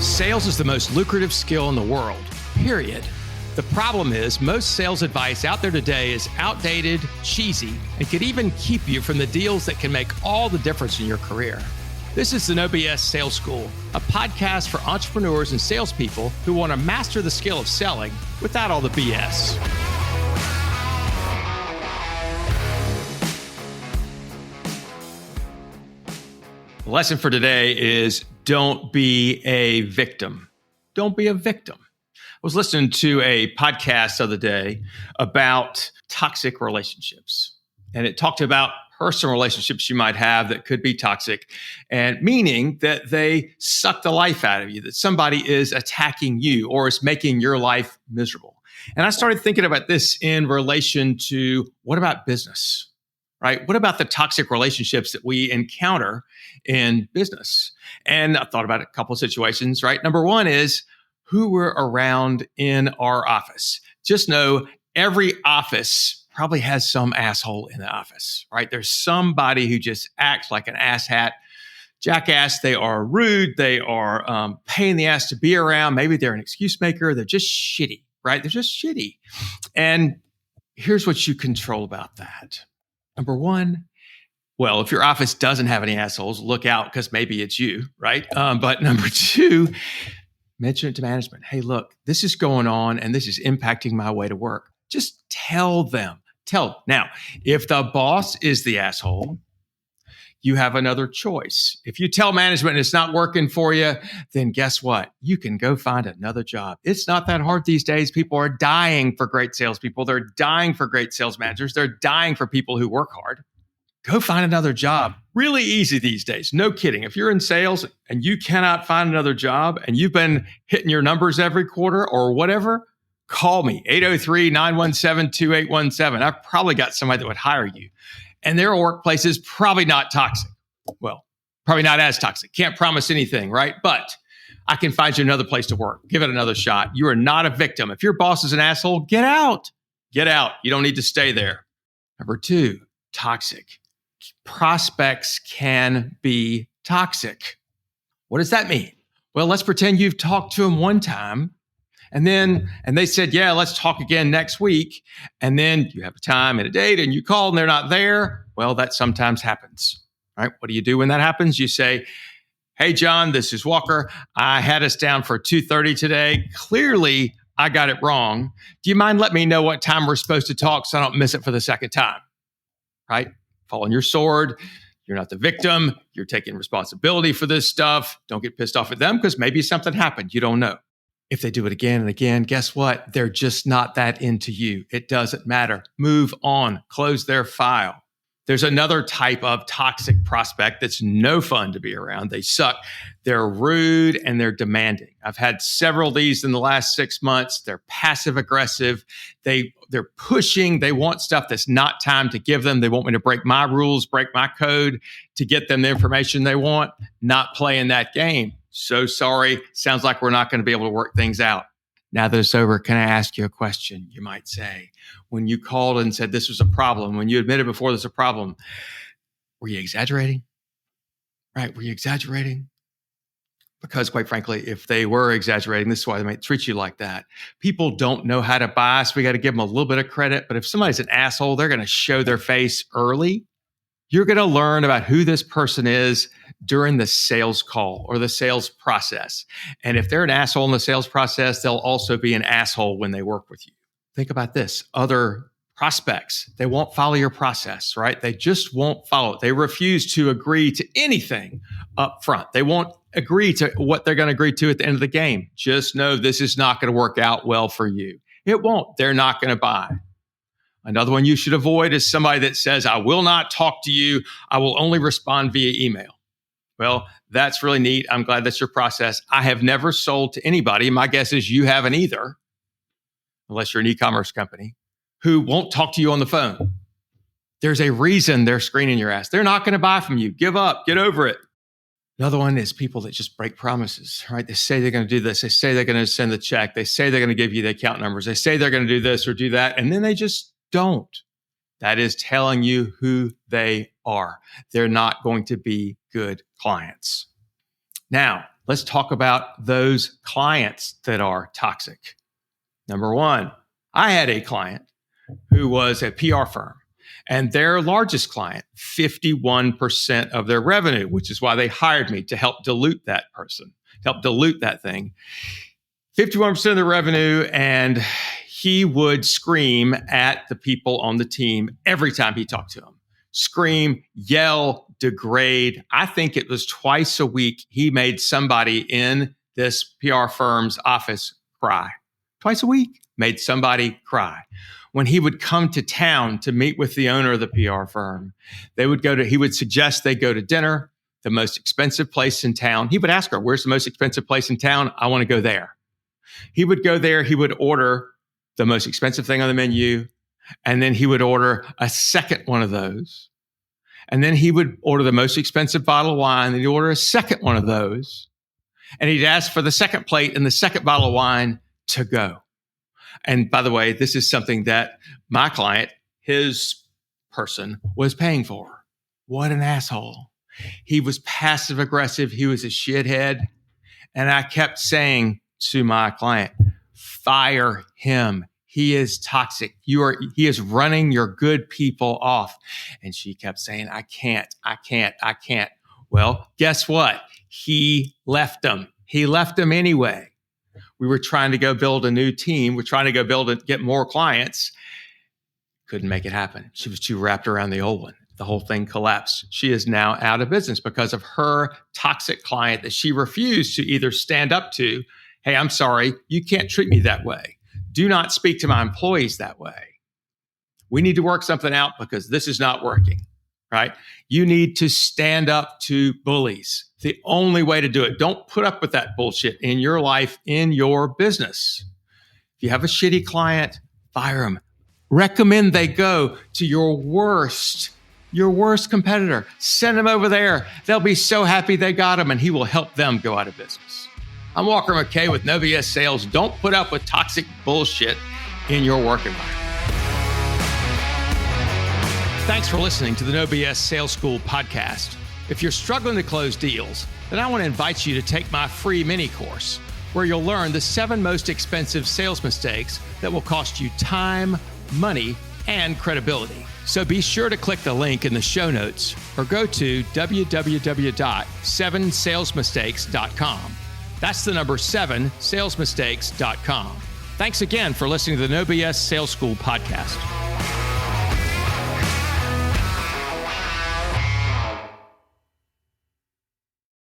Sales is the most lucrative skill in the world, period. The problem is most sales advice out there today is outdated, cheesy, and could even keep you from the deals that can make all the difference in your career. This is the No BS Sales School, a podcast for entrepreneurs and salespeople who want to master the skill of selling without all the BS. The lesson for today is don't be a victim. Don't be a victim. I was listening to a podcast the other day about toxic relationships, and it talked about personal relationships you might have that could be toxic, and meaning that they suck the life out of you, that somebody is attacking you or is making your life miserable. And I started thinking about this in relation to what about business, right? What about the toxic relationships that we encounter in business? And I thought about a couple of situations, right? Number one is who we're around in our office. Just know every office probably has some asshole in the office, right? There's somebody who just acts like an asshat, jackass. They are rude. They are pain in the ass to be around. Maybe they're an excuse maker. They're just shitty, right? They're just shitty. And here's what you control about that. Number one, well, if your office doesn't have any assholes, look out because maybe it's you, right? But number two, mention it to management. Hey, look, this is going on and this is impacting my way to work. Just tell them. Now, if the boss is the asshole, you have another choice. If you tell management it's not working for you, then guess what? You can go find another job. It's not that hard these days. People are dying for great salespeople. They're dying for great sales managers. They're dying for people who work hard. Go find another job. Really easy these days. No kidding. If you're in sales and you cannot find another job and you've been hitting your numbers every quarter or whatever, call me, 803-917-2817. I've probably got somebody that would hire you. And their workplace is probably not toxic. Well, probably not as toxic. Can't promise anything, right? But I can find you another place to work. Give it another shot. You are not a victim. If your boss is an asshole, get out. Get out. You don't need to stay there. Number two, toxic. Prospects can be toxic. What does that mean? Well, let's pretend you've talked to them one time and they said, yeah, let's talk again next week. And then you have a time and a date and you call and they're not there. Well, that sometimes happens, right? What do you do when that happens? You say, hey, John, this is Walker. I had us down for 2:30 today. Clearly, I got it wrong. Do you mind letting me know what time we're supposed to talk so I don't miss it for the second time, right? Fall on your sword. You're not the victim. You're taking responsibility for this stuff. Don't get pissed off at them because maybe something happened. You don't know. If they do it again and again, guess what? They're just not that into you. It doesn't matter. Move on. Close their file. There's another type of toxic prospect that's no fun to be around. They suck. They're rude and they're demanding. I've had several of these in the last 6 months. They're passive aggressive. They're pushing. They want stuff that's not time to give them. They want me to break my rules, break my code to get them the information they want. Not playing that game. So sorry. Sounds like we're not going to be able to work things out. Now that it's over, can I ask you a question? You might say, when you called and said this was a problem, when you admitted before there's a problem, were you exaggerating? Right? Were you exaggerating? Because quite frankly, if they were exaggerating, this is why they might treat you like that. People don't know how to buy, so we got to give them a little bit of credit. But if somebody's an asshole, they're going to show their face early. You're going to learn about who this person is during the sales call or the sales process. And if they're an asshole in the sales process, they'll also be an asshole when they work with you. Think about this. Other prospects, they won't follow your process, right? They just won't follow it. They refuse to agree to anything up front. They won't agree to what they're going to agree to at the end of the game. Just know this is not going to work out well for you. It won't. They're not going to buy. Another one you should avoid is somebody that says, I will not talk to you. I will only respond via email. Well, that's really neat. I'm glad that's your process. I have never sold to anybody. My guess is you haven't either, unless you're an e-commerce company, who won't talk to you on the phone. There's a reason they're screening your ass. They're not going to buy from you. Give up. Get over it. Another one is people that just break promises, right? They say they're going to do this. They say they're going to send the check. They say they're going to give you the account numbers. They say they're going to do this or do that. And then they just don't. That is telling you who they are. They're not going to be good clients. Now, Let's talk about those clients that are toxic. Number one, I had a client who was a PR firm, and their largest client, 51% of their revenue, which is why they hired me to help dilute that person, help dilute that thing. 51% of the revenue, and he would scream at the people on the team every time he talked to them. Scream, yell, degrade. I think it was twice a week he made somebody in this PR firm's office cry. Twice a week, made somebody cry. When he would come to town to meet with the owner of the PR firm, he would suggest they go to dinner, the most expensive place in town. He would ask her, where's the most expensive place in town? I want to go there. He would go there. He would order the most expensive thing on the menu. And then he would order a second one of those. And then he would order the most expensive bottle of wine. And he'd order a second one of those. And he'd ask for the second plate and the second bottle of wine to go. And by the way, this is something that my client, his person, was paying for. What an asshole. He was passive aggressive. He was a shithead. And I kept saying to my client, fire him. He is toxic. He is running your good people off. And she kept saying, I can't. Well, guess what? He left them. He left them anyway. We were trying to go build a new team. We're trying to go get more clients. Couldn't make it happen. She was too wrapped around the old one. The whole thing collapsed. She is now out of business because of her toxic client that she refused to either stand up to. Hey, I'm sorry. You can't treat me that way. Do not speak to my employees that way. We need to work something out because this is not working, right? You need to stand up to bullies. It's the only way to do it. Don't put up with that bullshit in your life, in your business. If you have a shitty client, fire them. Recommend they go to your worst competitor. Send them over there. They'll be so happy they got him, and he will help them go out of business. I'm Walker McKay with No BS Sales. Don't put up with toxic bullshit in your work environment. Thanks for listening to the No BS Sales School podcast. If you're struggling to close deals, then I want to invite you to take my free mini course, where you'll learn the 7 most expensive sales mistakes that will cost you time, money, and credibility. So be sure to click the link in the show notes or go to www.7salesmistakes.com. That's the number 7salesmistakes.com. Thanks again for listening to the No BS Sales School podcast.